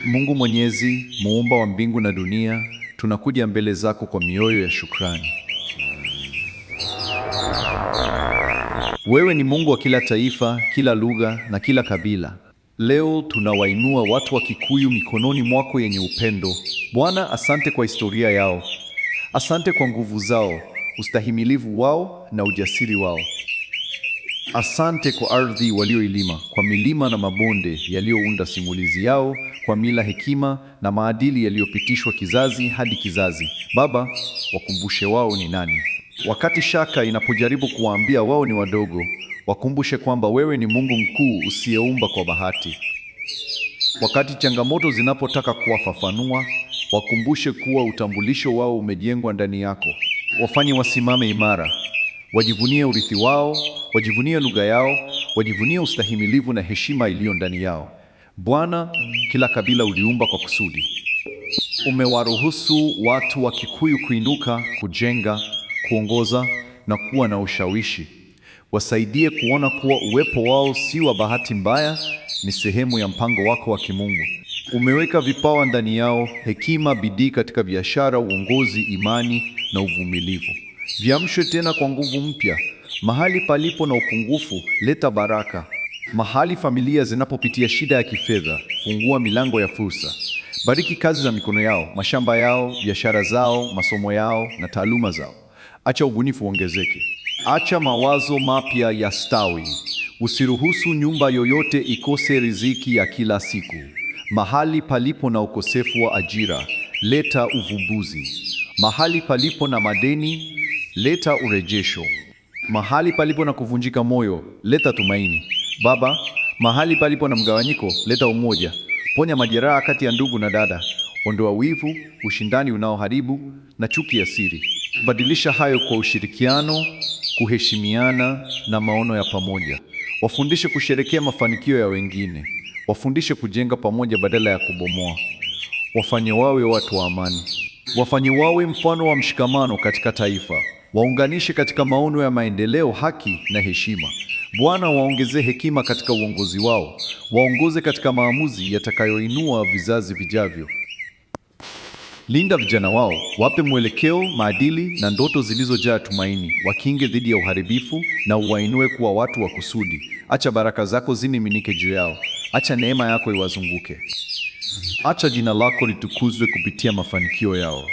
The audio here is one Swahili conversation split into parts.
Mungu Mwenyezi, muumba wa mbingu na dunia, tunakuja mbele zako kwa mioyo ya shukrani. Wewe ni Mungu wa kila taifa, kila lugha na kila kabila. Leo tunawainua watu wa Kikuyu mikononi mwako yenye upendo. Bwana, asante kwa historia yao. Asante kwa nguvu zao, ustahimilivu wao na ujasiri wao. Asante kwa ardhi walioilima, kwa milima na mabonde yaliyounda simulizi yao, kwa mila, hekima na maadili yaliyopitishwa kizazi hadi kizazi. Baba, wakumbushe wao ni nani. Wakati shaka inapojaribu kuwaambia wao ni wadogo, wakumbushe kwamba wewe ni Mungu mkuu usiyeumba kwa bahati. Wakati changamoto zinapotaka kuwafafanua, wakumbushe kuwa utambulisho wao umejengwa ndani yako. Wafanye wasimame imara, wajivunie urithi wao, wajivunie lugha yao, wajivunie ustahimilivu na heshima iliyo ndani yao. Bwana, kila kabila uliumba kwa kusudi. Umewaruhusu watu wa Kikuyu kuinuka, kujenga, kuongoza na kuwa na ushawishi. Wasaidie kuona kuwa uwepo wao si wa bahati mbaya, ni sehemu ya mpango wako wa kimungu. Umeweka vipawa ndani yao: hekima, bidii katika biashara, uongozi, imani na uvumilivu. Viamshwe tena kwa nguvu mpya. Mahali palipo na upungufu, leta baraka. Mahali familia zinapopitia shida ya kifedha, fungua milango ya fursa. Bariki kazi za mikono yao, mashamba yao, biashara zao, masomo yao na taaluma zao. Acha ubunifu uongezeke. Acha mawazo mapya yastawi. Usiruhusu nyumba yoyote ikose riziki ya kila siku. Mahali palipo na ukosefu wa ajira, leta uvumbuzi. Mahali palipo na madeni, leta urejesho. Mahali palipo na kuvunjika moyo, leta tumaini. Baba, mahali palipo na mgawanyiko, leta umoja. Ponya majeraha kati ya ndugu na dada. Ondoa wivu, ushindani unaoharibu na chuki ya siri. Badilisha hayo kwa ushirikiano, kuheshimiana na maono ya pamoja. Wafundishe kusherekea mafanikio ya wengine. Wafundishe kujenga pamoja badala ya kubomoa. Wafanye wawe watu wa amani. Wafanye wawe mfano wa mshikamano katika taifa. Waunganishe katika maono ya maendeleo, haki na heshima. Bwana, waongezee hekima katika uongozi wao. Waongoze katika maamuzi yatakayoinua vizazi vijavyo. Linda vijana wao, wape mwelekeo, maadili na ndoto zilizojaa tumaini. Wakinge dhidi ya uharibifu na uwainue kuwa watu wa kusudi. Acha baraka zako zimiminike juu yao. Acha neema yako iwazunguke. Acha jina lako litukuzwe kupitia mafanikio yao.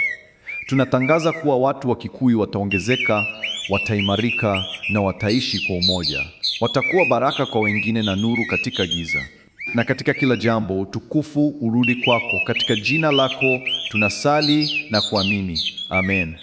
Tunatangaza kuwa watu wa Kikuyu wataongezeka, wataimarika na wataishi kwa umoja. Watakuwa baraka kwa wengine na nuru katika giza. Na katika kila jambo, utukufu urudi kwako. Katika jina lako tunasali na kuamini. Amen.